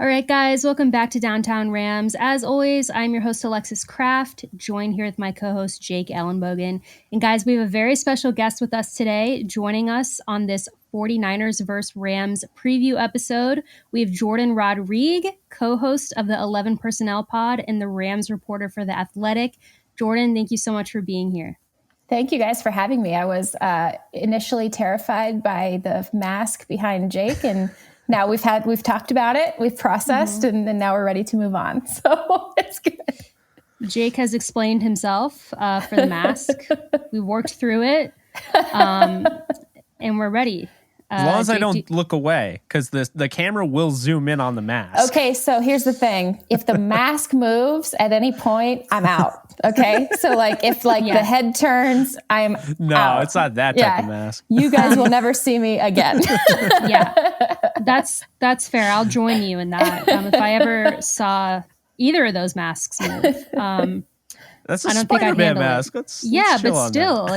All right, guys, welcome back to Downtown Rams. As always, I'm your host, Alexis Kraft, joined here with my co-host, Jake Ellenbogen. And guys, we have a very special guest with us today. Joining us on this 49ers vs. Rams preview episode, we have Jourdan Rodrigue, co-host of the 11 Personnel Pod and the Rams reporter for The Athletic. Jourdan, thank you so much for being here. Thank you guys for having me. I was initially terrified by the mask behind Jake, and now we've talked about it, we've processed, and now we're ready to move on. So it's good. Jake has explained himself for the mask. We worked through it, and we're ready. As long as Jake, I don't look away, because the camera will zoom in on the mask. Okay, so here's the thing. If the mask moves at any point, I'm out. Okay? So if the head turns, I'm out. It's not that type of mask. You guys will never see me again. Yeah, that's fair. I'll join you in that. If I ever saw either of those masks move. That's a Spider-Man mask. Let's but still,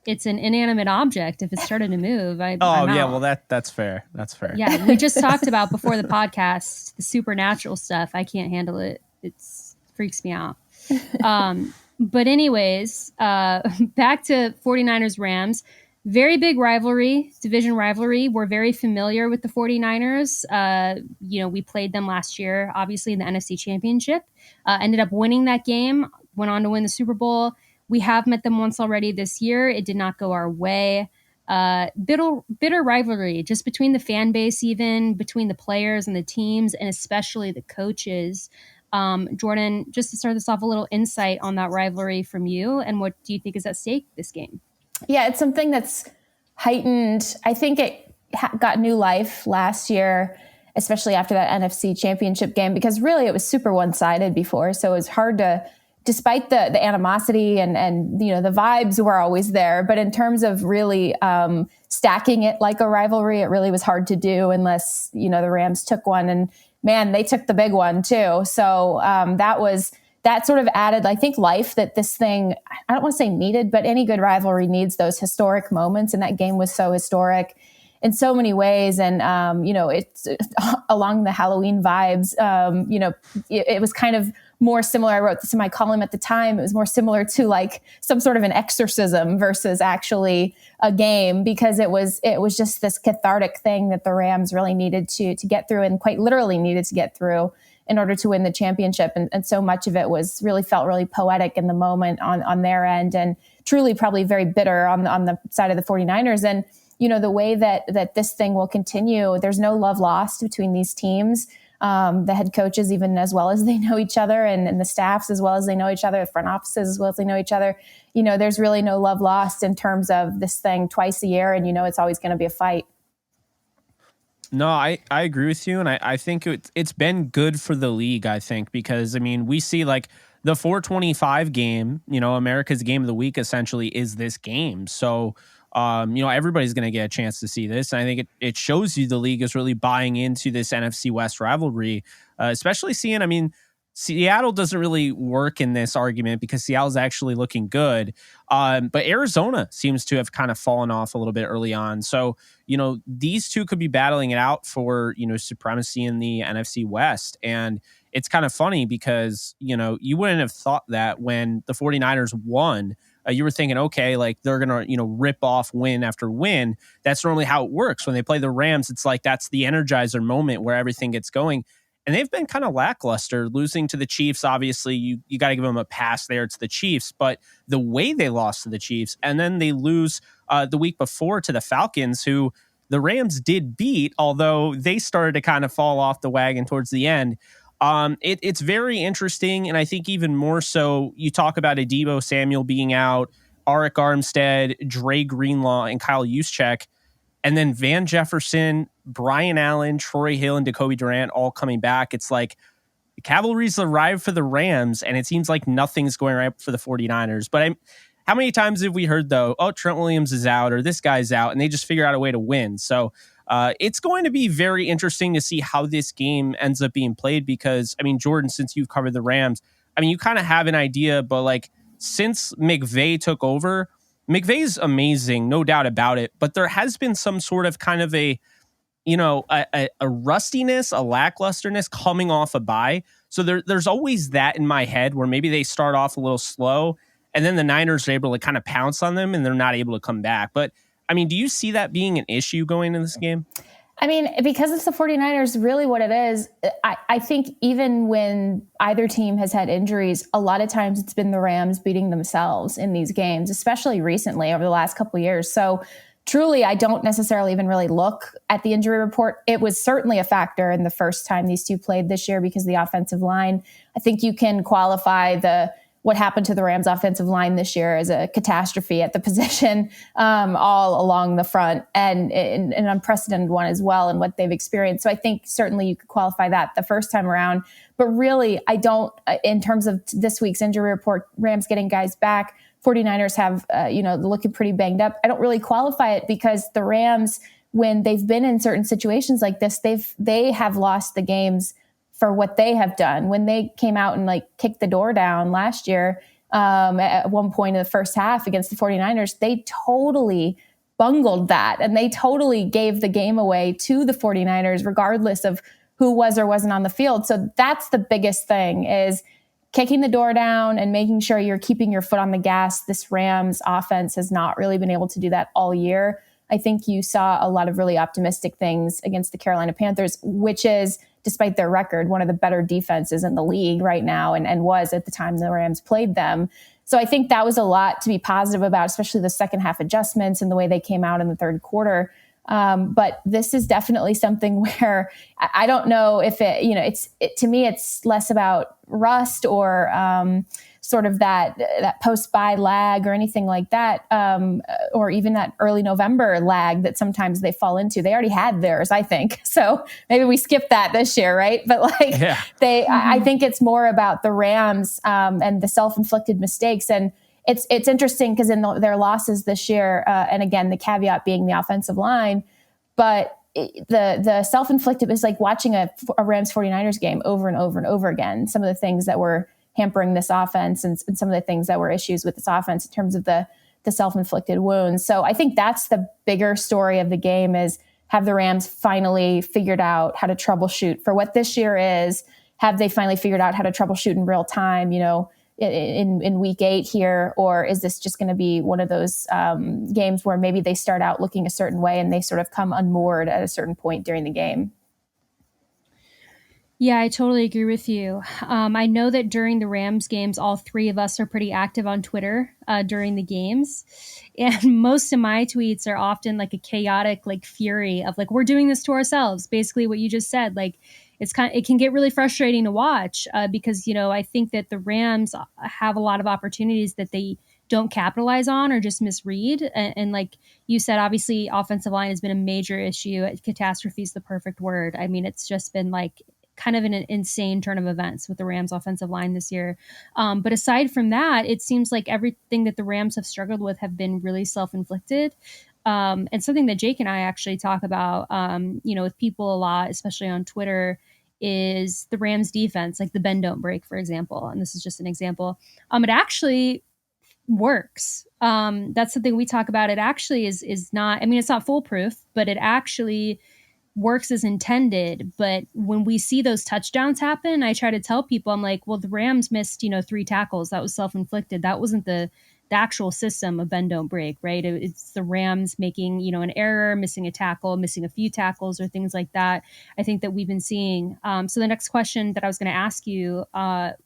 it's an inanimate object. If it started to move, I'm out. Well, that's fair. That's fair. Yeah, we just talked about before the podcast the supernatural stuff. I can't handle it. It freaks me out. But anyways, back to 49ers Rams. Very big rivalry, division rivalry. We're very familiar with the 49ers. We played them last year, obviously in the NFC Championship. Ended up winning that game, went on to win the Super Bowl. We have met them once already this year. It did not go our way. Bitter rivalry, just between the fan base, even between the players and the teams, and especially the coaches. Jourdan, just to start this off, a little insight on that rivalry from you, and what do you think is at stake this game? Yeah, it's something that's heightened. I think it got new life last year, especially after that NFC Championship game, because really it was super one-sided before. So it was hard to, despite the animosity and the vibes were always there. But in terms of really stacking it like a rivalry, it really was hard to do unless, the Rams took one. And man, they took the big one too. So that sort of added, I think, life that this thing, I don't want to say needed, but any good rivalry needs those historic moments. And that game was so historic in so many ways. And, it's along the Halloween vibes, it was kind of more similar. I wrote this in my column at the time. It was more similar to some sort of an exorcism versus actually a game, because it was just this cathartic thing that the Rams really needed to get through, and quite literally needed to get through in order to win the championship. And so much of it felt really poetic in the moment on their end, and truly probably very bitter on the side of the 49ers. And, the way that this thing will continue, there's no love lost between these teams. The head coaches, even as well as they know each other, and the staffs as well as they know each other, the front offices as well as they know each other, there's really no love lost in terms of this thing twice a year. And, it's always going to be a fight. No, I agree with you. And I think it's been good for the league, I think, because, we see the 425 game, America's game of the week essentially is this game. So, everybody's going to get a chance to see this. And I think it shows you the league is really buying into this NFC West rivalry, especially seeing, Seattle doesn't really work in this argument because Seattle's actually looking good. But Arizona seems to have kind of fallen off a little bit early on. So, these two could be battling it out for, supremacy in the NFC West. And it's kind of funny because, you wouldn't have thought that when the 49ers won. You were thinking, okay, they're going to, rip off win after win. That's normally how it works. When they play the Rams, it's that's the energizer moment where everything gets going. And they've been kind of lackluster. Losing to the Chiefs, obviously, you got to give them a pass there to the Chiefs. But the way they lost to the Chiefs, and then they lose the week before to the Falcons, who the Rams did beat, although they started to kind of fall off the wagon towards the end. It's very interesting, and I think even more so, you talk about Adebo Samuel being out, Arik Armstead, Dre Greenlaw, and Kyle Juszczyk, and then Van Jefferson, Brian Allen, Troy Hill, and Jacoby Durant all coming back. It's the cavalry's arrived for the Rams, and it seems like nothing's going right for the 49ers. But how many times have we heard, though, Trent Williams is out or this guy's out, and they just figure out a way to win? So it's going to be very interesting to see how this game ends up being played because, Jourdan, since you've covered the Rams, you kind of have an idea, but since McVay took over, McVay's amazing, no doubt about it, but there has been some sort of kind of a rustiness, a lacklusterness coming off a bye. So there's always that in my head where maybe they start off a little slow and then the Niners are able to kind of pounce on them and they're not able to come back. But I mean, do you see that being an issue going into this game? I mean, because it's the 49ers, really what it is, I think even when either team has had injuries, a lot of times it's been the Rams beating themselves in these games, especially recently over the last couple of years. So truly, I don't necessarily even really look at the injury report. It was certainly a factor in the first time these two played this year because of the offensive line. I think you can qualify what happened to the Rams offensive line this year as a catastrophe at the position all along the front and an unprecedented one as well in what they've experienced. So I think certainly you could qualify that the first time around. But really, I don't, in terms of this week's injury report, Rams getting guys back, 49ers have, looking pretty banged up. I don't really qualify it because the Rams, when they've been in certain situations like this, they have lost the games for what they have done. When they came out and kicked the door down last year at one point in the first half against the 49ers, they totally bungled that. And they totally gave the game away to the 49ers, regardless of who was or wasn't on the field. So that's the biggest thing is kicking the door down and making sure you're keeping your foot on the gas. This Rams offense has not really been able to do that all year. I think you saw a lot of really optimistic things against the Carolina Panthers, which is, despite their record, one of the better defenses in the league right now and was at the time the Rams played them. So I think that was a lot to be positive about, especially the second half adjustments and the way they came out in the third quarter. But this is definitely something where I don't know if to me, it's less about rust or sort of that post-bye lag or anything like that, or even that early November lag that sometimes they fall into. They already had theirs, I think. So maybe we skip that this year, right? But I think it's more about the Rams and the self-inflicted mistakes. And it's interesting because in their losses this year, and again, the caveat being the offensive line, but the self-inflicted is like watching a Rams 49ers game over and over and over again. Some of the things that were hampering this offense and some of the things that were issues with this offense in terms of the self-inflicted wounds. So I think that's the bigger story of the game is, have the Rams finally figured out how to troubleshoot for what this year is? Have they finally figured out how to troubleshoot in real time, in week 8 here? Or is this just going to be one of those games where maybe they start out looking a certain way and they sort of come unmoored at a certain point during the game? Yeah, I totally agree with you. I know that during the Rams games, all three of us are pretty active on Twitter during the games. And most of my tweets are often like a chaotic fury of we're doing this to ourselves. Basically what you just said, it can get really frustrating to watch because, I think that the Rams have a lot of opportunities that they don't capitalize on or just misread. And like you said, obviously offensive line has been a major issue. Catastrophe is the perfect word. I mean, it's just been kind of an insane turn of events with the Rams offensive line this year. But aside from that, it seems like everything that the Rams have struggled with have been really self-inflicted. And something that Jake and I actually talk about, with people a lot, especially on Twitter, is the Rams defense, like the bend don't break, for example. And this is just an example. It actually works. That's something we talk about. It actually is not, it's not foolproof, but it actually works as intended. But when we see those touchdowns happen, I try to tell people, I'm like, well, the Rams missed, 3 tackles. That was self-inflicted. That wasn't the actual system of bend don't break, right? It's the Rams making, an error, missing a tackle, missing a few tackles or things like that. I think that we've been seeing. So the next question that I was going to ask you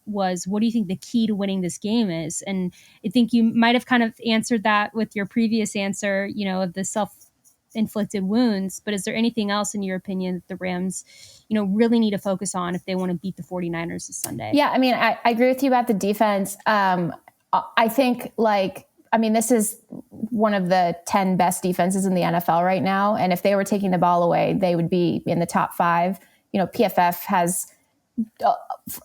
was, what do you think the key to winning this game is? And I think you might have kind of answered that with your previous answer, of the self-inflicted wounds, but is there anything else in your opinion that the Rams, really need to focus on if they want to beat the 49ers this Sunday? Yeah, I agree with you about the defense. I think this is one of the 10 best defenses in the NFL right now. And if they were taking the ball away, they would be in the top 5. PFF has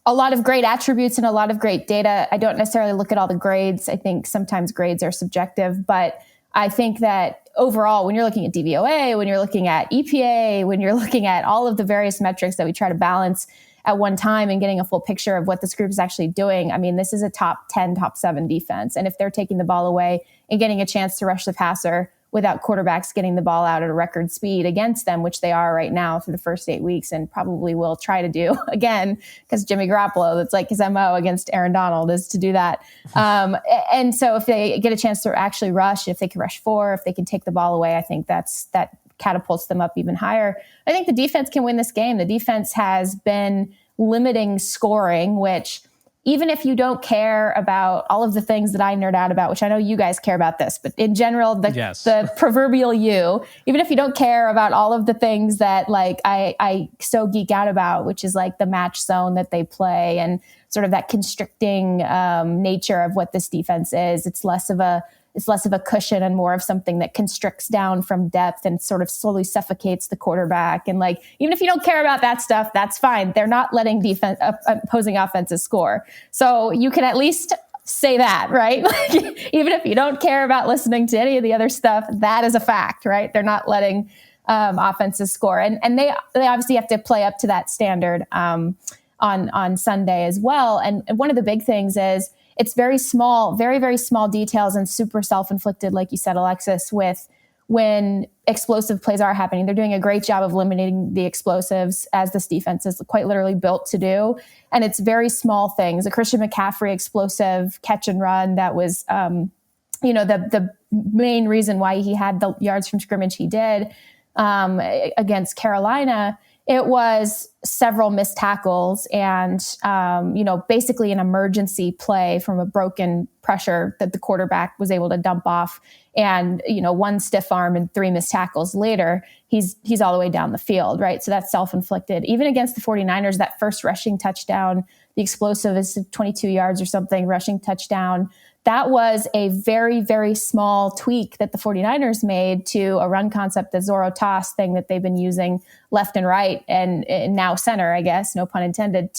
a lot of great attributes and a lot of great data. I don't necessarily look at all the grades. I think sometimes grades are subjective, but I think that overall, when you're looking at DVOA, when you're looking at EPA, when you're looking at all of the various metrics that we try to balance at one time and getting a full picture of what this group is actually doing, I mean, this is a top 10, top 7 defense. And if they're taking the ball away and getting a chance to rush the passer without quarterbacks getting the ball out at a record speed against them, which they are right now through the first 8 weeks and probably will try to do again, because Jimmy Garoppolo, that's like his MO against Aaron Donald, is to do that. And so if they get a chance to actually rush, if they can rush 4, if they can take the ball away, I think that catapults them up even higher. I think the defense can win this game. The defense has been limiting scoring, which, even if you don't care about all of the things that I nerd out about, which I know you guys care about this, but in general, the proverbial you, even if you don't care about all of the things that like I so geek out about, which is like the match zone that they play and sort of that constricting nature of what this defense is, it's less of a cushion and more of something that constricts down from depth and sort of slowly suffocates the quarterback. And like, even if you don't care about that stuff, that's fine. They're not letting opposing offenses score. So you can at least say that, right? Like, even if you don't care about listening to any of the other stuff, that is a fact, right? They're not letting offenses score. And they obviously have to play up to that standard on Sunday as well. And one of the big things is, it's very small, very, very small details and super self-inflicted, like you said, Alexis, with when explosive plays are happening. They're doing a great job of limiting the explosives, as this defense is quite literally built to do. And it's very small things. A Christian McCaffrey explosive catch and run that was, the main reason why he had the yards from scrimmage he did against Carolina. It was several missed tackles and, basically an emergency play from a broken pressure that the quarterback was able to dump off. And, one stiff arm and 3 missed tackles later, he's all the way down the field, right? So that's self-inflicted. Even against the 49ers, that first rushing touchdown, the explosive is 22 yards or something, rushing touchdown. That was a very, very small tweak that the 49ers made to a run concept, the Zorro toss thing that they've been using left and right and now center, I guess, no pun intended,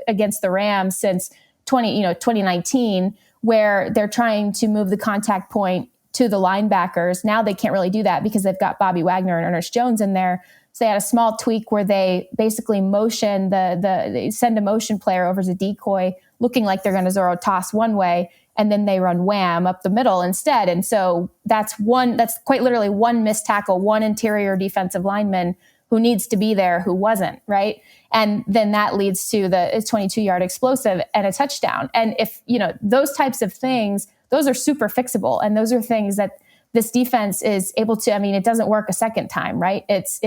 against the Rams since 2019, where they're trying to move the contact point to the linebackers. Now they can't really do that because they've got Bobby Wagner and Ernest Jones in there. So they had a small tweak where they basically motion they send a motion player over as a decoy, looking like they're going to Zorro toss one way, and then they run wham up the middle instead. And so that's quite literally one missed tackle, one interior defensive lineman who needs to be there who wasn't, right? And then that leads to the 22-yard explosive and a touchdown. And if, those types of things, those are super fixable. And those are things that this defense is able to, it doesn't work a second time, right? This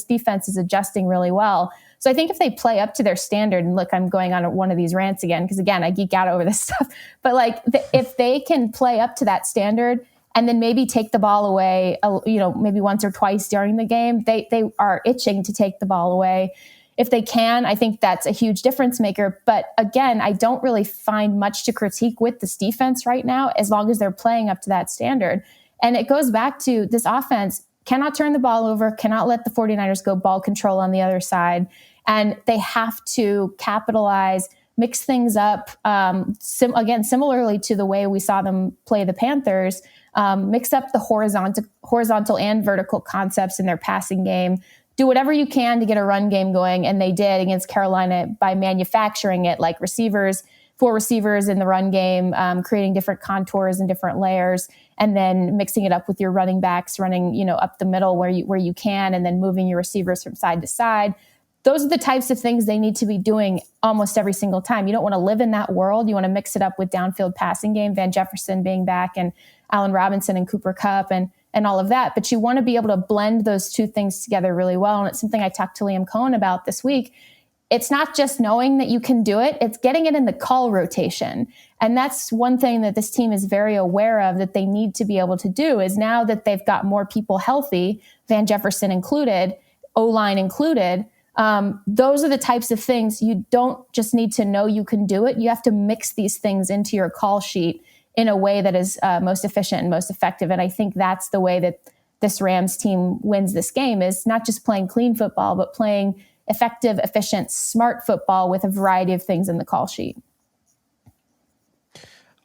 defense is adjusting really well. So I think if they play up to their standard, and look, I'm going on one of these rants again, because again, I geek out over this stuff, but if they can play up to that standard and then maybe take the ball away, maybe once or twice during the game, they are itching to take the ball away. If they can, I think that's a huge difference maker. But again, I don't really find much to critique with this defense right now, as long as they're playing up to that standard. And it goes back to this offense cannot turn the ball over, cannot let the 49ers go ball control on the other side. And they have to capitalize, mix things up, similarly to the way we saw them play the Panthers, mix up the horizontal and vertical concepts in their passing game. Do whatever you can to get a run game going, and they did against Carolina by manufacturing it, like 4 receivers in the run game, creating different contours and different layers, and then mixing it up with your running backs, running up the middle where you can, and then moving your receivers from side to side. Those are the types of things they need to be doing almost every single time. You don't want to live in that world. You want to mix it up with downfield passing game, Van Jefferson being back, and Allen Robinson and Cooper Kupp and all of that. But you want to be able to blend those two things together really well. And it's something I talked to Liam Cohen about this week. It's not just knowing that you can do it, it's getting it in the call rotation. And that's one thing that this team is very aware of that they need to be able to do, is now that they've got more people healthy, Van Jefferson included, O-line included, those are the types of things you don't just need to know you can do it. You have to mix these things into your call sheet in a way that is most efficient and most effective. And I think that's the way that this Rams team wins this game, is not just playing clean football, but playing effective, efficient, smart football with a variety of things in the call sheet.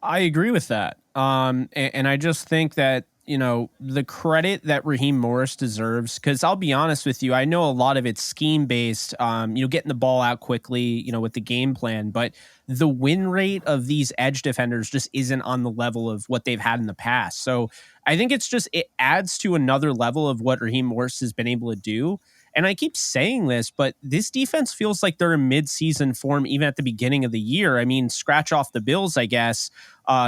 I agree with that. And I just think that, the credit that Raheem Morris deserves, because I'll be honest with you, I know a lot of it's scheme based, getting the ball out quickly, with the game plan, but the win rate of these edge defenders just isn't on the level of what they've had in the past. So I think it adds to another level of what Raheem Morris has been able to do. And I keep saying this, but this defense feels like they're in mid-season form even at the beginning of the year. I mean, scratch off the Bills, I guess,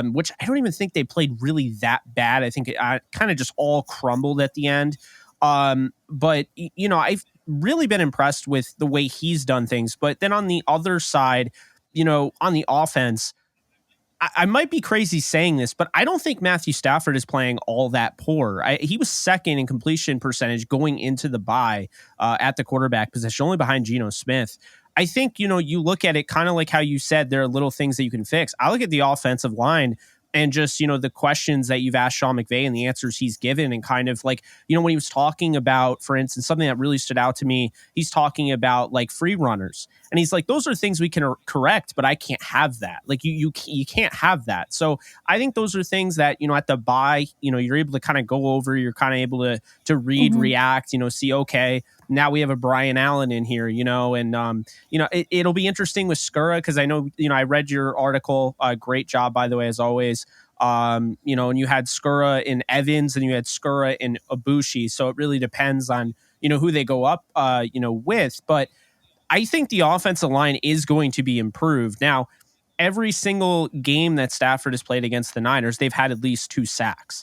which I don't even think they played really that bad. I think it kind of just all crumbled at the end. But I've really been impressed with the way he's done things. But then on the other side, on the offense, I might be crazy saying this, but I don't think Matthew Stafford is playing all that poor. He was second in completion percentage going into the bye at the quarterback position, only behind Geno Smith. I think, you look at it kind of like how you said there are little things that you can fix. I look at the offensive line and just, the questions that you've asked Sean McVay and the answers he's given, and kind of like, when he was talking about, for instance, something that really stood out to me, he's talking about like free runners. And he's like, those are things we can correct, but I can't have that. Like you can't have that. So I think those are things that, at the bye, you're able to kind of go over, you're kind of able to read, react, see, okay, now we have a Brian Allen in here, and, it'll be interesting with Skura, because I know, I read your article. Great job, by the way, as always. And you had Skura in Evans and you had Skura in Ibushi. So it really depends on, who they go up, with. But I think the offensive line is going to be improved. Now, every single game that Stafford has played against the Niners, they've had at least 2 sacks.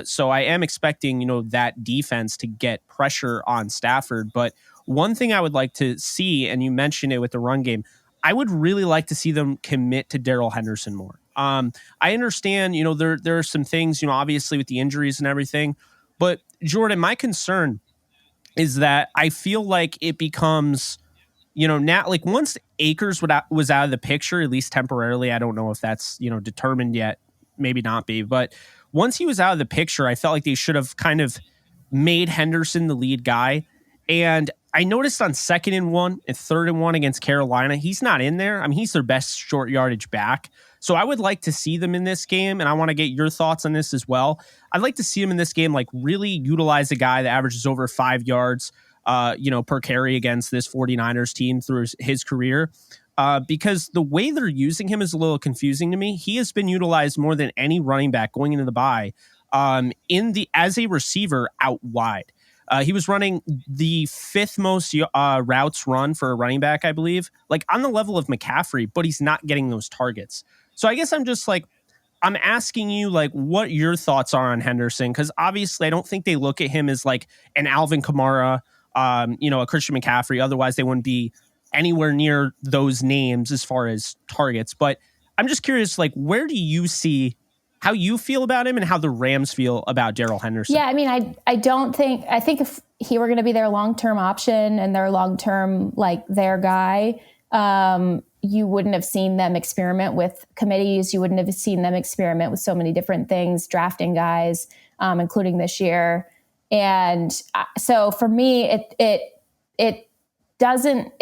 So I am expecting, that defense to get pressure on Stafford. But one thing I would like to see, and you mentioned it with the run game, I would really like to see them commit to Darrell Henderson more. I understand, there are some things, obviously with the injuries and everything. But Jourdan, my concern is that I feel like it becomes, now, like once Akers was out of the picture, at least temporarily, I don't know if that's, determined yet, maybe not be, but once he was out of the picture, I felt like they should have kind of made Henderson the lead guy. And I noticed on 2nd and 1 and 3rd and 1 against Carolina, he's not in there. I mean, he's their best short yardage back. So I would like to see them in this game, and I want to get your thoughts on this as well. I'd like to see him in this game, like really utilize a guy that averages over 5 yards, per carry against this 49ers team through his career. Because the way they're using him is a little confusing to me. He has been utilized more than any running back going into the bye as a receiver out wide. He was running the 5th most routes run for a running back, I believe, like on the level of McCaffrey, but he's not getting those targets. So I guess I'm just like, I'm asking you like what your thoughts are on Henderson, because obviously I don't think they look at him as like an Alvin Kamara, a Christian McCaffrey. Otherwise they wouldn't be anywhere near those names as far as targets. But I'm just curious, like, where do you see how you feel about him and how the Rams feel about Darrell Henderson? Yeah, I mean, I think if he were going to be their long-term option and their long-term, like their guy, you wouldn't have seen them experiment with committees. You wouldn't have seen them experiment with so many different things, drafting guys, including this year. And so for me, it doesn't,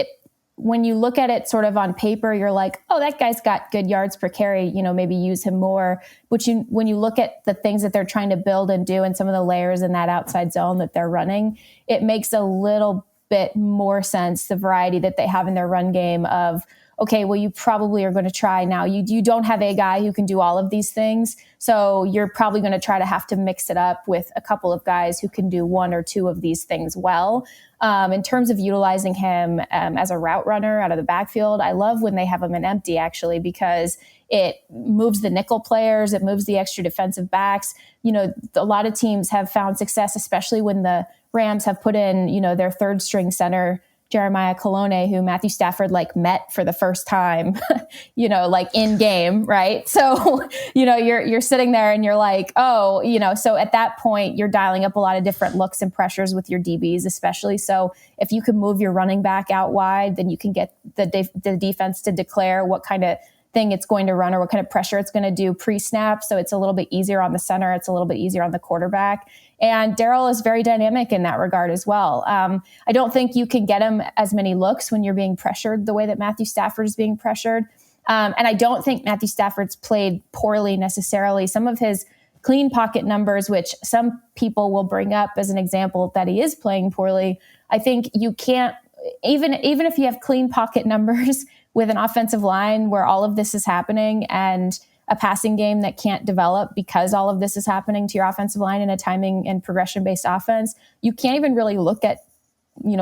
when you look at it sort of on paper, you're like, oh, that guy's got good yards per carry, maybe use him more. But when you look at the things that they're trying to build and do and some of the layers in that outside zone that they're running, it makes a little bit more sense, the variety that they have in their run game of, okay, well, you probably are going to try now. You don't have a guy who can do all of these things. So you're probably going to have to mix it up with a couple of guys who can do 1 or 2 of these things well. In terms of utilizing him as a route runner out of the backfield, I love when they have him in empty, actually, because it moves the nickel players. It moves the extra defensive backs. A lot of teams have found success, especially when the Rams have put in, their 3rd string center, Jeremiah Colonna, who Matthew Stafford met for the first time, in game, right? So, you're sitting there and you're like, oh, so at that point you're dialing up a lot of different looks and pressures with your DBs, especially. So if you can move your running back out wide, then you can get the defense to declare what kind of thing it's going to run or what kind of pressure it's going to do pre-snap. So it's a little bit easier on the center. It's a little bit easier on the quarterback. And Darrell is very dynamic in that regard as well. I don't think you can get him as many looks when you're being pressured the way that Matthew Stafford is being pressured. And I don't think Matthew Stafford's played poorly necessarily. Some of his clean pocket numbers, which some people will bring up as an example that he is playing poorly. I think you can't, even if you have clean pocket numbers with an offensive line where all of this is happening and a passing game that can't develop because all of this is happening to your offensive line in a timing and progression-based offense, you can't even really look at,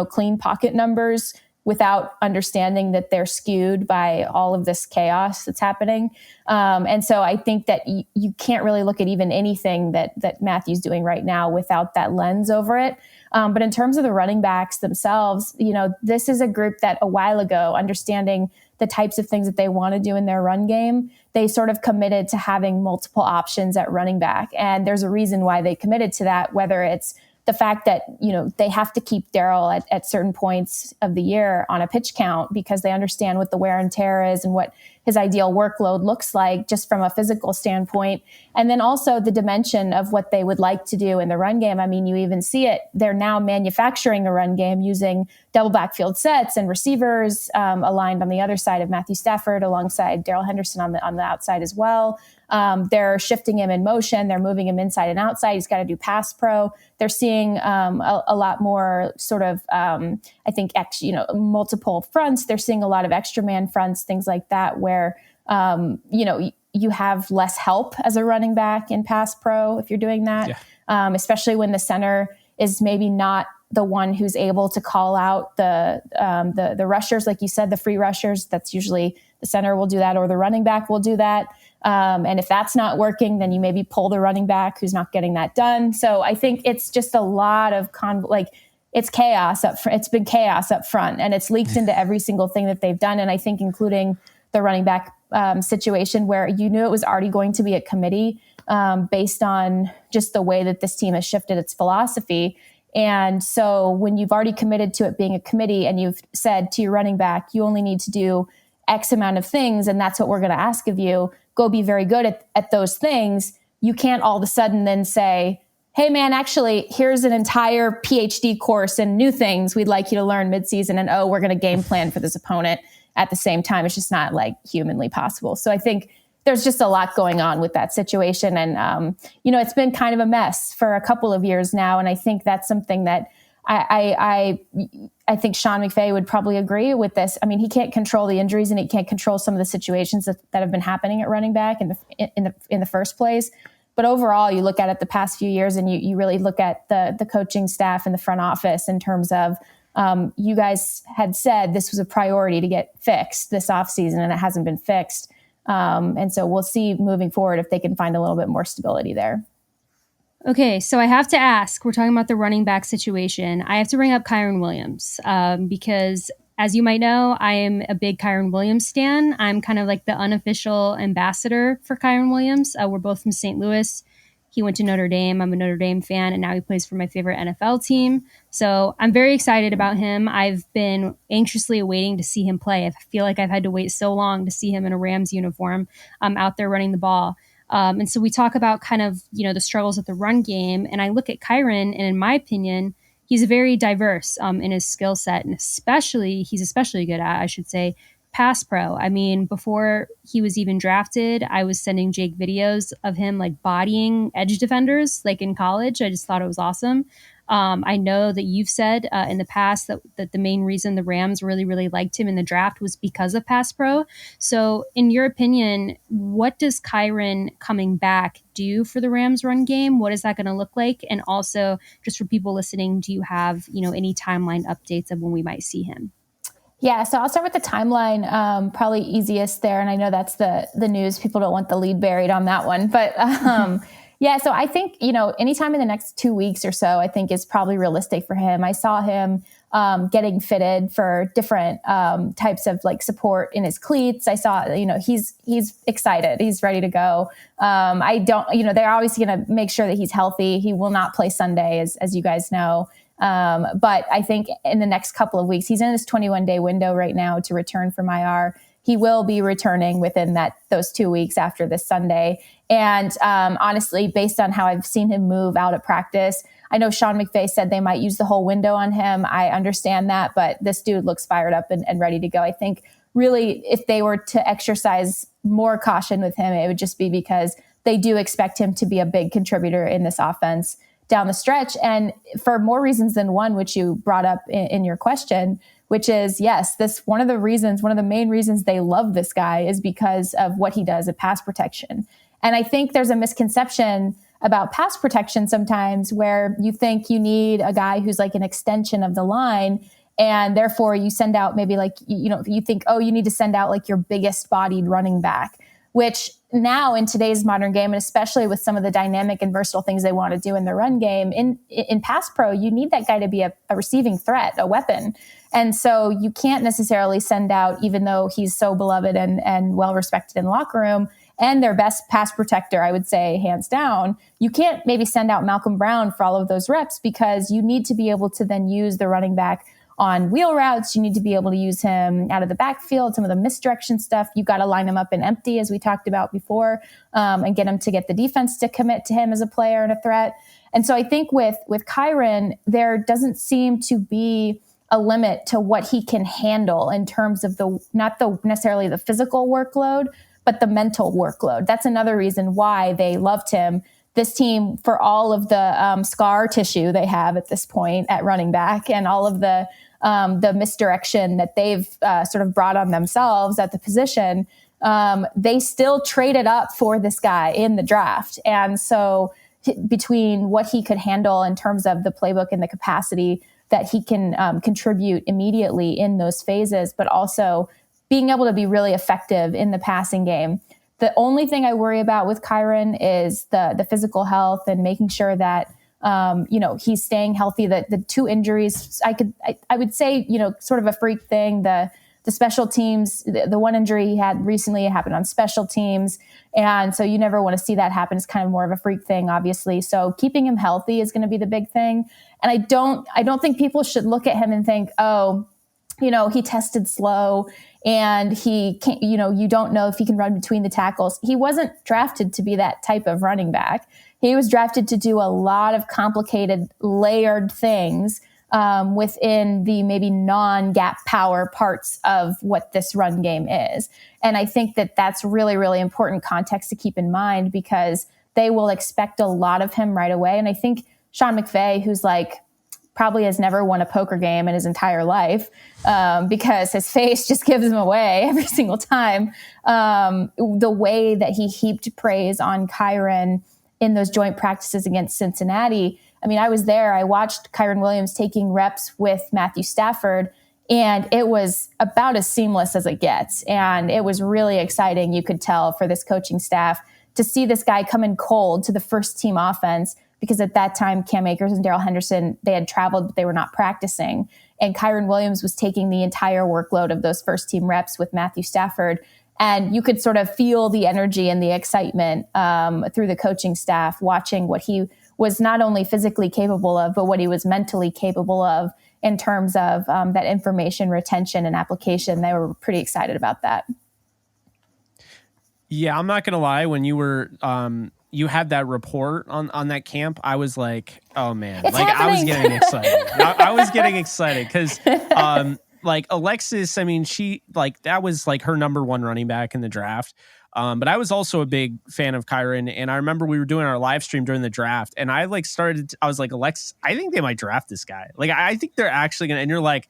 clean pocket numbers without understanding that they're skewed by all of this chaos that's happening. And so I think that you can't really look at even anything that Matthew's doing right now without that lens over it. But in terms of the running backs themselves, this is a group that a while ago, understanding the types of things that they want to do in their run game, they sort of committed to having multiple options at running back. And there's a reason why they committed to that, whether it's the fact that, they have to keep Darryl at certain points of the year on a pitch count because they understand what the wear and tear is and what his ideal workload looks like just from a physical standpoint. And then also the dimension of what they would like to do in the run game. I mean, you even see it. They're now manufacturing a run game using double backfield sets and receivers aligned on the other side of Matthew Stafford alongside Darrell Henderson on the outside as well. They're shifting him in motion. They're moving him inside and outside. He's got to do pass pro. They're seeing a lot more sort of, I think, multiple fronts. They're seeing a lot of extra man fronts, things like that, where, you have less help as a running back in pass pro if you're doing that, especially when the center is maybe not the one who's able to call out the rushers, like you said, the free rushers. That's usually the center will do that, or the running back will do that. And if that's not working, then you maybe pull the running back who's not getting that done. So I think it's just a lot of it's chaos up front. It's been chaos up front, and it's leaked into every single thing that they've done. And I think including the running back situation where it was already going to be a committee based on just the way that this team has shifted its philosophy. And so when you've already committed to it being a committee and you've said to your running back, you only need to do X amount of things, and that's what we're going to ask of you, go be very good at those things. You can't all of a sudden then say, hey man, actually, here's an entire PhD course and new things we'd like you to learn midseason. And we're going to game plan for this opponent at the same time. It's just not humanly possible. So I think there's just a lot going on with that situation. And, it's been kind of a mess for a couple of years now. And I think that's something that I think Sean McVay would probably agree with this. I mean, he can't control the injuries and he can't control some of the situations that have been happening at running back in the first place. But overall, you look at it the past few years and you really look at the coaching staff and the front office in terms of you guys had said this was a priority to get fixed this offseason, and it hasn't been fixed. And so we'll see moving forward if they can find a little bit more stability there. Okay, so I have to ask, we're talking about the running back situation. I have to bring up Kyron Williams because, as you might know, I am a big Kyron Williams stan. I'm kind of like the unofficial ambassador for Kyron Williams. We're both from St. Louis. He went to Notre Dame. I'm a Notre Dame fan, and now he plays for my favorite NFL team. So I'm very excited about him. I've been anxiously awaiting to see him play. I feel like I've had to wait so long to see him in a Rams uniform out there running the ball. And so we talk about kind of, the struggles at the run game. And I look at Kyron, and in my opinion, he's very diverse in his skill set. And he's especially good at, I should say, pass pro. I mean, before he was even drafted, I was sending Jake videos of him bodying edge defenders in college. I just thought it was awesome. I know that you've said in the past that the main reason the Rams really, really liked him in the draft was because of pass pro. So in your opinion, what does Kyron coming back do for the Rams run game? What is that going to look like? And also, just for people listening, do you have, any timeline updates of when we might see him? Yeah, so I'll start with the timeline, probably easiest there. And I know that's the news. People don't want the lead buried on that one. But yeah, so I think, anytime in the next 2 weeks or so, I think is probably realistic for him. I saw him getting fitted for different types of support in his cleats. I saw, he's excited. He's ready to go. They're obviously going to make sure that he's healthy. He will not play Sunday, as you guys know. But I think in the next couple of weeks, he's in this 21-day window right now to return from IR. He will be returning within those 2 weeks after this Sunday. And honestly, based on how I've seen him move out at practice, I know Sean McVay said they might use the whole window on him. I understand that, but this dude looks fired up and ready to go. I think really if they were to exercise more caution with him, it would just be because they do expect him to be a big contributor in this offense down the stretch. And for more reasons than one, which you brought up in your question, which is, yes, this one of the main reasons they love this guy is because of what he does at pass protection. And I think there's a misconception about pass protection sometimes where you think you need a guy who's like an extension of the line. And therefore you send out maybe like, you think, oh, you need to send out like your biggest bodied running back, which now in today's modern game, and especially with some of the dynamic and versatile things they want to do in the run game, in pass pro, you need that guy to be a receiving threat, a weapon. And so you can't necessarily send out, even though he's so beloved and well-respected in the locker room and their best pass protector, I would say, hands down, you can't maybe send out Malcolm Brown for all of those reps because you need to be able to then use the running back on wheel routes. You need to be able to use him out of the backfield, some of the misdirection stuff. You got to line him up in empty, as we talked about before, and get him to get the defense to commit to him as a player and a threat. And so I think with Kyron, there doesn't seem to be a limit to what he can handle in terms of not necessarily the physical workload, but the mental workload. That's another reason why they loved him. This team, for all of the scar tissue they have at this point at running back and all of the misdirection that they've sort of brought on themselves at the position, they still traded up for this guy in the draft. And so between what he could handle in terms of the playbook and the capacity that he can contribute immediately in those phases, but also being able to be really effective in the passing game. The only thing I worry about with Kyron is the physical health and making sure that he's staying healthy. The two injuries, I would say, sort of a freak thing. The special teams, the one injury he had recently happened on special teams, and so you never want to see that happen. It's kind of more of a freak thing, obviously. So keeping him healthy is going to be the big thing. And I don't think people should look at him and think, oh, he tested slow and he can't, you don't know if he can run between the tackles. He wasn't drafted to be that type of running back. He was drafted to do a lot of complicated, layered things within the maybe non-gap power parts of what this run game is. And I think that that's really, really important context to keep in mind because they will expect a lot of him right away. And I think Sean McVay, who's probably has never won a poker game in his entire life because his face just gives him away every single time. The way that he heaped praise on Kyron in those joint practices against Cincinnati. I mean, I was there. I watched Kyron Williams taking reps with Matthew Stafford, and it was about as seamless as it gets. And it was really exciting, you could tell, for this coaching staff to see this guy come in cold to the first team offense, because at that time, Cam Akers and Darrell Henderson, they had traveled, but they were not practicing. And Kyron Williams was taking the entire workload of those first team reps with Matthew Stafford. And you could sort of feel the energy and the excitement through the coaching staff, watching what he was not only physically capable of, but what he was mentally capable of in terms of that information retention and application. They were pretty excited about that. Yeah, I'm not going to lie. When you were, you had that report on that camp, I was like, oh man, it's happening. I was getting excited. I was getting excited because Alexis, I mean, she that was her number one running back in the draft. But I was also a big fan of Kyron, and I remember we were doing our live stream during the draft, and I was like, Alexis, I think they might draft this guy. I think they're actually gonna, and you're like,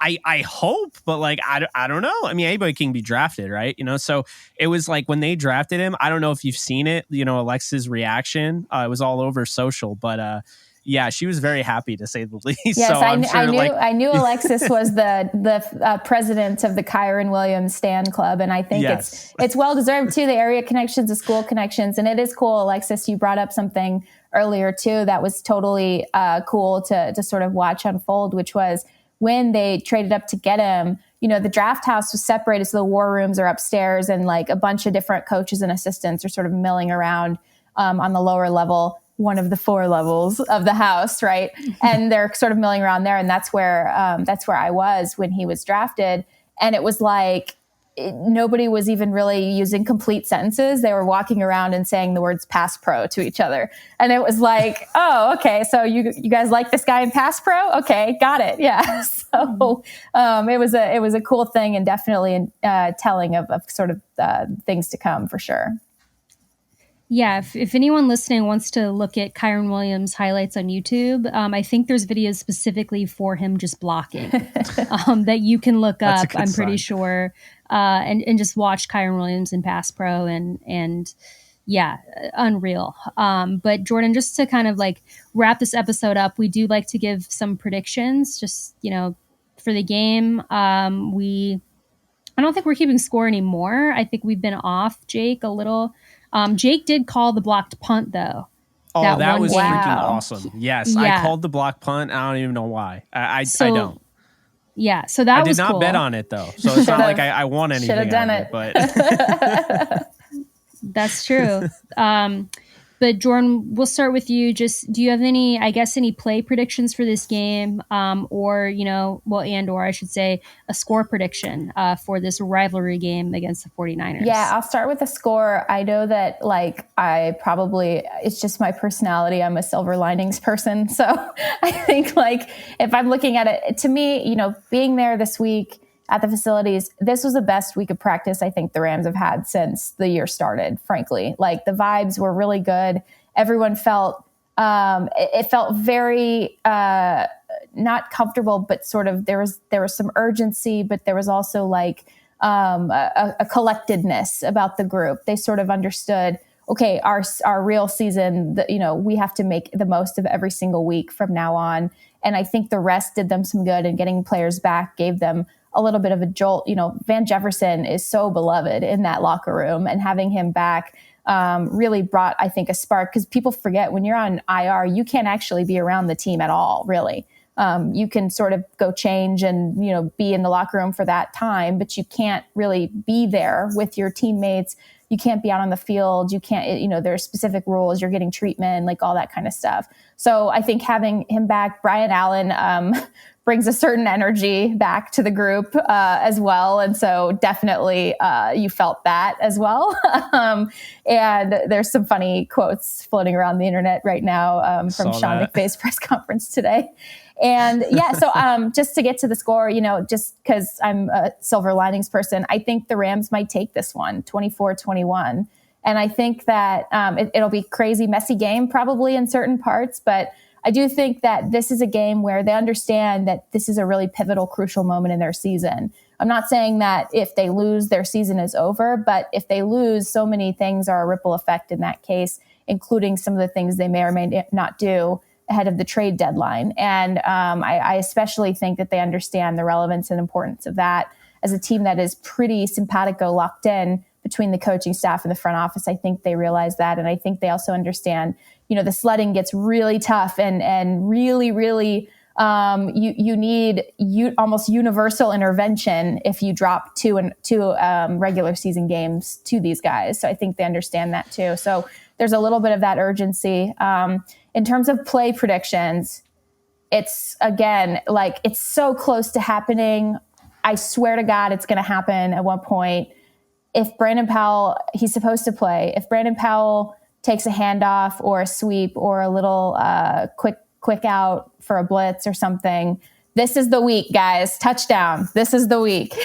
I hope, but I don't know. I mean, anybody can be drafted, right? So it was when they drafted him, I don't know if you've seen it, Alexis' reaction, it was all over social, but yeah, she was very happy, to say the least. Yes, so I knew Alexis was the president of the Kyron Williams Stan Club, and I think it's well deserved too. The area connections, the school connections, and it is cool. Alexis, you brought up something earlier too that was totally cool to sort of watch unfold, which was when they traded up to get him. The draft house was separated, so the war rooms are upstairs, and a bunch of different coaches and assistants are sort of milling around on the lower level, one of the 4 levels of the house, right? And they're sort of milling around there, and that's where I was when he was drafted. And it was nobody was even really using complete sentences. They were walking around and saying the words pass pro to each other. And it was oh, okay, so you guys like this guy in pass pro? Okay, got it. Yeah. So it was a cool thing, and definitely telling of sort of things to come for sure. Yeah, if anyone listening wants to look at Kyron Williams highlights on YouTube, I think there's videos specifically for him just blocking that you can look That's a up. good I'm pretty sign. sure, and just watch Kyron Williams in Pass Pro and yeah, unreal. But Jourdan, just to kind of like wrap this episode up, we do like to give some predictions, just for the game. I don't think we're keeping score anymore. I think we've been off Jake a little. Jake did call the blocked punt though. Oh, that was game. freaking Wow. awesome. Yes, Yeah. I called the block punt. I don't even know why. I don't. Yeah, so that I was did not cool. bet on it though, so it's not like I won anything. Should have done out of it. But That's true. But Jourdan, we'll start with you. Just do you have any play predictions for this game, or I should say a score prediction for this rivalry game against the 49ers? Yeah, I'll start with the score. I know that it's just my personality. I'm a silver linings person. So I think if I'm looking at it, to me, being there this week at the facilities, this was the best week of practice I think the Rams have had since the year started, frankly. The vibes were really good. Everyone felt, it felt very not comfortable, but sort of there was some urgency, but there was also a collectedness about the group. They sort of understood, okay, our real season, we have to make the most of every single week from now on. And I think the rest did them some good, and getting players back gave them a little bit of a jolt. Van Jefferson is so beloved in that locker room, and having him back really brought, I think, a spark, because people forget when you're on IR, you can't actually be around the team at all, really. You can sort of go change and, be in the locker room for that time, but you can't really be there with your teammates. You can't be out on the field. You can't, there are specific rules. You're getting treatment, all that kind of stuff. So I think having him back, Brian Allen, brings a certain energy back to the group as well. And so definitely you felt that as well. And there's some funny quotes floating around the internet right now from Sean McVay's press conference today. And yeah, so just to get to the score, just because I'm a silver linings person, I think the Rams might take this one 24-21. And I think that it'll be crazy, messy game probably in certain parts, but I do think that this is a game where they understand that this is a really pivotal, crucial moment in their season. I'm not saying that if they lose, their season is over, but if they lose, so many things are a ripple effect in that case, including some of the things they may or may not do ahead of the trade deadline. And I especially think that they understand the relevance and importance of that. As a team that is pretty simpatico locked in between the coaching staff and the front office, I think they realize that. And I think they also understand, the sledding gets really tough and really, really, you need almost universal intervention if you drop two regular season games to these guys. So I think they understand that too. So there's a little bit of that urgency. In terms of play predictions, it's again, it's so close to happening. I swear to God, it's going to happen at one point. If Brandon Powell, he's supposed to play, if Brandon Powell takes a handoff or a sweep or a little quick out for a blitz or something, this is the week, guys. Touchdown. This is the week.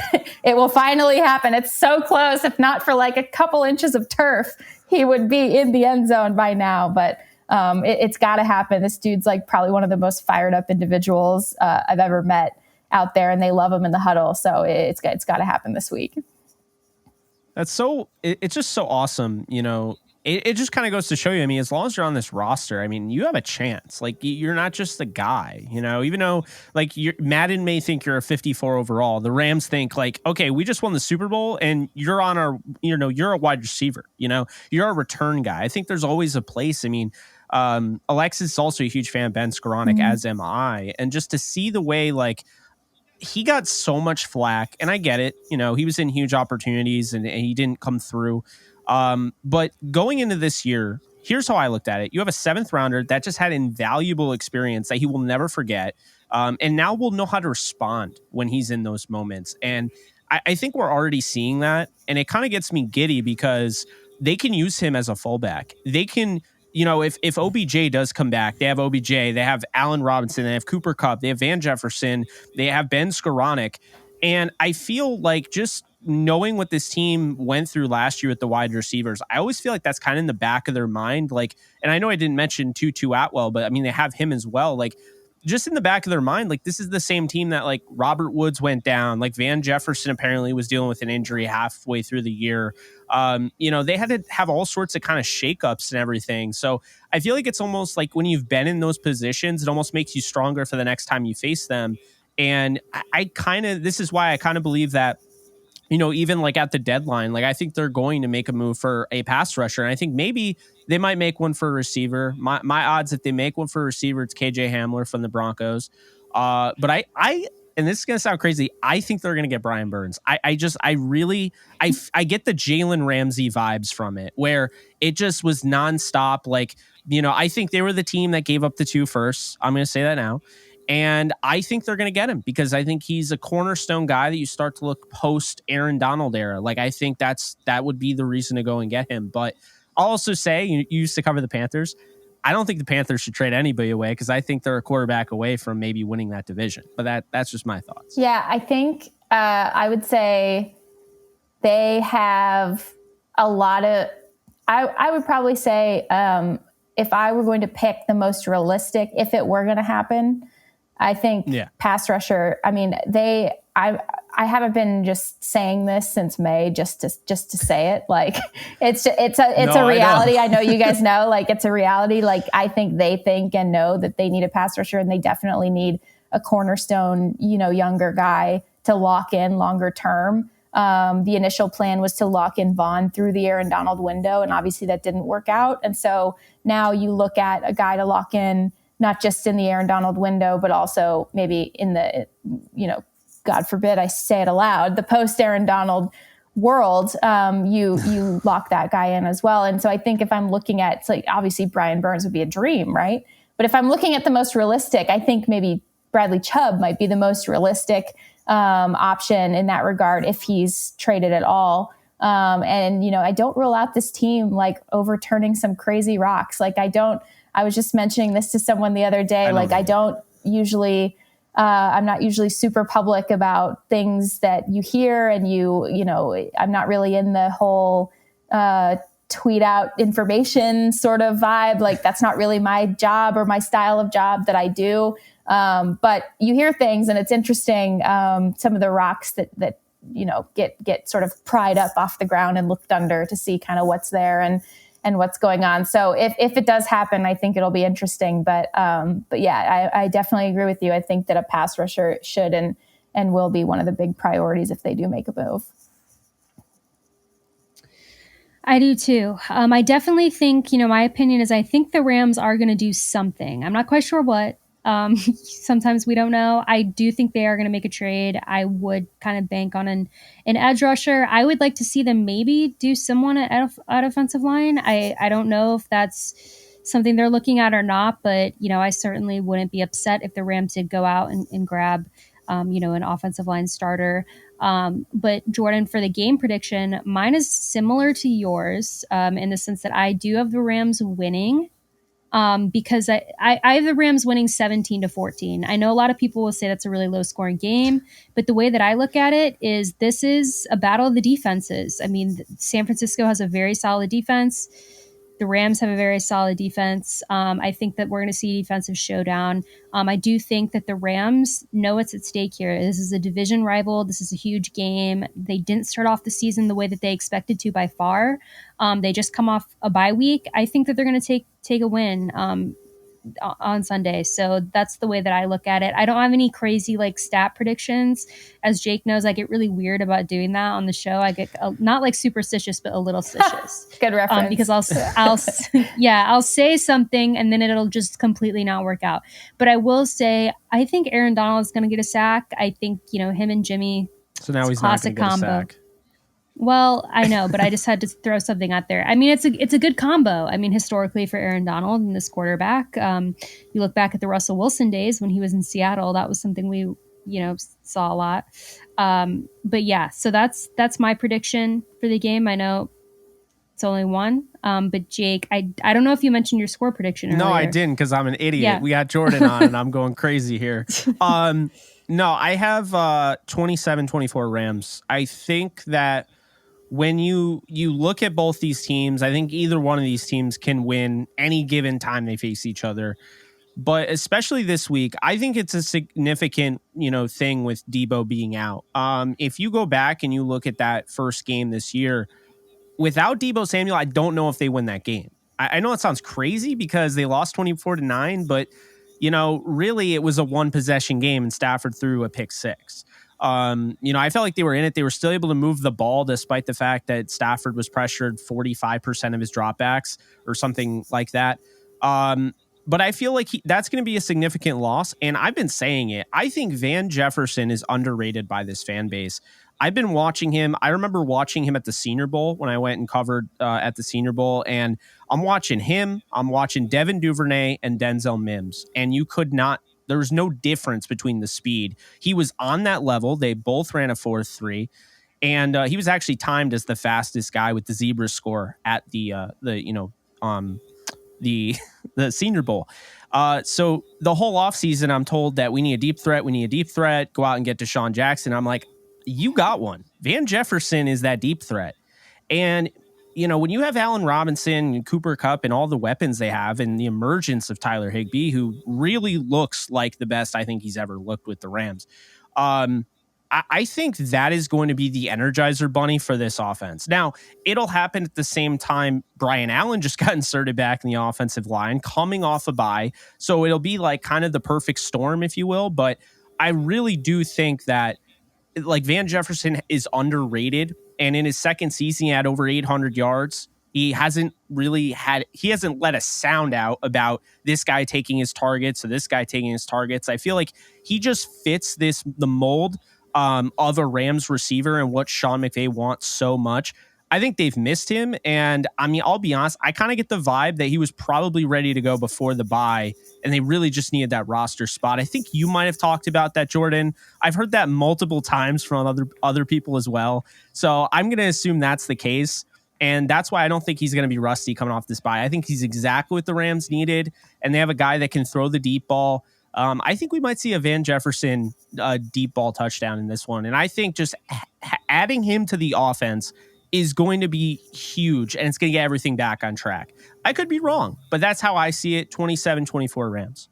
It will finally happen. It's so close. If not for a couple inches of turf, he would be in the end zone by now. But it's got to happen. This dude's probably one of the most fired up individuals I've ever met out there, and they love him in the huddle. So it's got to happen this week. It's just so awesome, It just kind of goes to show you, as long as you're on this roster, you have a chance. You're not just the guy, even though Madden may think you're a 54 overall. The Rams think okay, we just won the Super Bowl and you're on our, you're a wide receiver, you're a return guy. I think there's always a place. Alexis is also a huge fan of Ben Skoranek, as am I. And just to see the way, he got so much flack, and I get it, he was in huge opportunities and he didn't come through. But going into this year, here's how I looked at it. You have a 7th rounder that just had invaluable experience that he will never forget. And now will know how to respond when he's in those moments. And I think we're already seeing that. And it kind of gets me giddy because they can use him as a fullback. They can, if OBJ does come back, they have OBJ, they have Allen Robinson, they have Cooper Kupp, they have Van Jefferson, they have Ben Skoranek. And I feel just knowing what this team went through last year with the wide receivers, I always feel like that's kind of in the back of their mind. Like, and I know I didn't mention Tutu Atwell, but I mean, they have him as well. Like, just in the back of their mind, like, this is the same team that, like, Robert Woods went down. Like, Van Jefferson apparently was dealing with an injury halfway through the year. They had to have all sorts of kind of shakeups and everything. So I feel like it's almost like when you've been in those positions, it almost makes you stronger for the next time you face them. And this is why I kind of believe that, even like at the deadline, like I think they're going to make a move for a pass rusher. And I think maybe they might make one for a receiver. My odds, if they make one for a receiver, it's KJ Hamler from the Broncos. But I and this is going to sound crazy, I think they're going to get Brian Burns. I get the Jalen Ramsey vibes from it, where it just was nonstop. Like, I think they were the team that gave up the 2 firsts. I'm going to say that now. And I think they're going to get him because I think he's a cornerstone guy that you start to look post Aaron Donald era. Like, I think that would be the reason to go and get him. But I'll also say, you used to cover the Panthers. I don't think the Panthers should trade anybody away because I think they're a quarterback away from maybe winning that division. But that's just my thoughts. Yeah, I think I would say they have a lot of, I would probably say if I were going to pick the most realistic, if it were going to happen, I think pass rusher. I mean, I haven't been just saying this since May just to say it. Like it's a reality. I know you guys know, like it's a reality. Like I think they think and know that they need a pass rusher and they definitely need a cornerstone, younger guy to lock in longer term. The initial plan was to lock in Vaughn through the Aaron Donald window. And obviously that didn't work out. And so now you look at a guy to lock in, not just in the Aaron Donald window, but also maybe in the, God forbid I say it aloud, the post Aaron Donald world, you lock that guy in as well. And so I think if I'm looking at, it's like, obviously Brian Burns would be a dream, right? But if I'm looking at the most realistic, I think maybe Bradley Chubb might be the most realistic option in that regard if he's traded at all. I don't rule out this team like overturning some crazy rocks. Like I was just mentioning this to someone the other day. I'm not usually super public about things that you hear and I'm not really in the whole tweet out information sort of vibe. Like that's not really my job or my style of job that I do. But you hear things and it's interesting. Some of the rocks that get sort of pried up off the ground and looked under to see kind of what's there and what's going on. So if it does happen, I think it'll be interesting. But yeah, I definitely agree with you. I think that a pass rusher should and will be one of the big priorities if they do make a move. I do too. I definitely think, my opinion is I think the Rams are going to do something. I'm not quite sure what. Sometimes we don't know. I do think they are going to make a trade. I would kind of bank on an edge rusher. I would like to see them maybe do someone at offensive line. I don't know if that's something they're looking at or not, but, I certainly wouldn't be upset if the Rams did go out and grab, an offensive line starter. But Jordan, for the game prediction, mine is similar to yours in the sense that I do have the Rams winning. Because I have the Rams winning 17-14. I know a lot of people will say that's a really low scoring game, but the way that I look at it is this is a battle of the defenses. I mean, San Francisco has a very solid defense. The Rams have a very solid defense. I think that we're going to see a defensive showdown. I do think that the Rams know what's at stake here. This is a division rival. This is a huge game. They didn't start off the season the way that they expected to by far. They just come off a bye week. I think that they're going to take a win on Sunday. So that's the way that I look at it. I don't have any crazy stat predictions. As Jake knows, I get really weird about doing that on the show. I get not superstitious, but a little stitious. Good reference. Because I'll say something and then it'll just completely not work out. But I will say, I think Aaron Donald is going to get a sack. I think, him and Jimmy. So now he's not going to get a sack. Well, I know, but I just had to throw something out there. I mean, it's a good combo. I mean, historically for Aaron Donald and this quarterback, you look back at the Russell Wilson days when he was in Seattle, that was something we, saw a lot. But yeah, so that's my prediction for the game. I know it's only one, but Jake, I don't know if you mentioned your score prediction earlier. No, I didn't because I'm an idiot. Yeah. We got Jordan on and I'm going crazy here. No, I have 27-24 Rams. I think that when you look at both these teams, I think either one of these teams can win any given time they face each other. But especially this week, I think it's a significant, thing with Debo being out. If you go back and you look at that first game this year, without Debo Samuel, I don't know if they win that game. I know it sounds crazy because they lost 24-9, but really it was a one possession game and Stafford threw a pick six. I felt like they were in it. They were still able to move the ball despite the fact that Stafford was pressured 45% of his dropbacks or something like that. But I feel like that's going to be a significant loss. And I've been saying it. I think Van Jefferson is underrated by this fan base. I've been watching him. I remember watching him at the Senior Bowl when I went and covered at the Senior Bowl. And I'm watching him. I'm watching Devin Duvernay and Denzel Mims. And there was no difference between the speed. He was on that level. They both ran a 4.3. And he was actually timed as the fastest guy with the zebra score at the Senior Bowl. So the whole offseason, I'm told that we need a deep threat. Go out and get Deshaun Jackson. I'm like, you got one. Van Jefferson is that deep threat. And, when you have Allen Robinson and Cooper Kupp and all the weapons they have and the emergence of Tyler Higbee, who really looks like the best I think he's ever looked with the Rams, I think that is going to be the Energizer Bunny for this offense. Now, it'll happen at the same time Brian Allen just got inserted back in the offensive line, coming off a bye. So it'll be like kind of the perfect storm, if you will. But I really do think that Van Jefferson is underrated. And in his second season, he had over 800 yards. He hasn't let a sound out about this guy taking his targets or this guy taking his targets. I feel like he just fits the mold of a Rams receiver and what Sean McVay wants so much. I think they've missed him. And I mean, I'll be honest, I kind of get the vibe that he was probably ready to go before the bye and they really just needed that roster spot. I think you might have talked about that, Jordan. I've heard that multiple times from other people as well. So I'm going to assume that's the case. And that's why I don't think he's going to be rusty coming off this bye. I think he's exactly what the Rams needed. And they have a guy that can throw the deep ball. I think we might see a Van Jefferson deep ball touchdown in this one. And I think just adding him to the offense is going to be huge, and it's going to get everything back on track. I could be wrong, but that's how I see it, 27-24 Rams.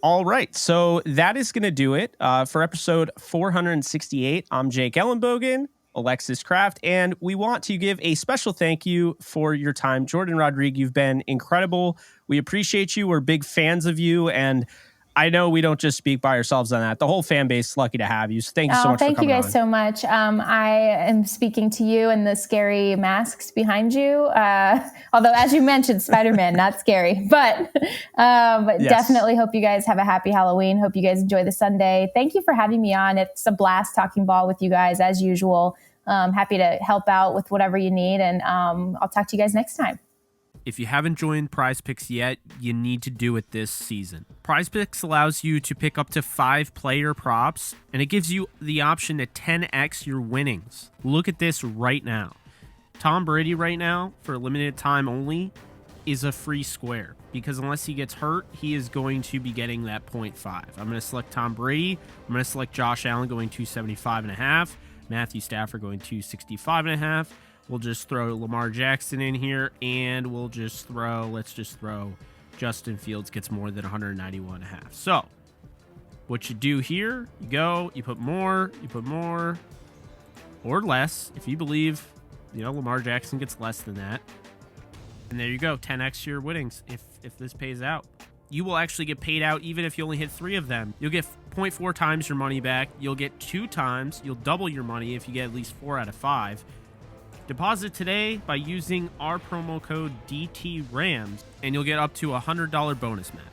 All right, so that is going to do it for episode 468. I'm Jake Ellenbogen, Alexis Kraft, and we want to give a special thank you for your time. Jourdan Rodrigue, you've been incredible. We appreciate you. We're big fans of you, and I know we don't just speak by ourselves on that. The whole fan base is lucky to have you. So thank you so much for coming on. Thank you guys so much. I am speaking to you and the scary masks behind you. Although, as you mentioned, Spider-Man, not scary. But yes. Definitely hope you guys have a happy Halloween. Hope you guys enjoy the Sunday. Thank you for having me on. It's a blast talking ball with you guys, as usual. Happy to help out with whatever you need. And I'll talk to you guys next time. If you haven't joined Prize Picks yet, you need to do it this season. Prize Picks allows you to pick up to 5 player props, and it gives you the option to 10x your winnings. Look at this right now. Tom Brady right now, for a limited time only, is a free square, because unless he gets hurt, he is going to be getting that 0.5. I'm going to select Tom Brady. I'm going to select Josh Allen going 275.5. Matthew Stafford going 265.5. We'll just throw Lamar Jackson in here, and let's just throw Justin Fields gets more than 191.5. So what you do here, you put more or less if you believe, Lamar Jackson gets less than that. And there you go, 10x your winnings if this pays out. You will actually get paid out even if you only hit 3 of them. You'll get 0.4 times your money back. You'll get 2 times. You'll double your money if you get at least 4 out of 5. Deposit today by using our promo code DTRAMS, and you'll get up to a $100 bonus match.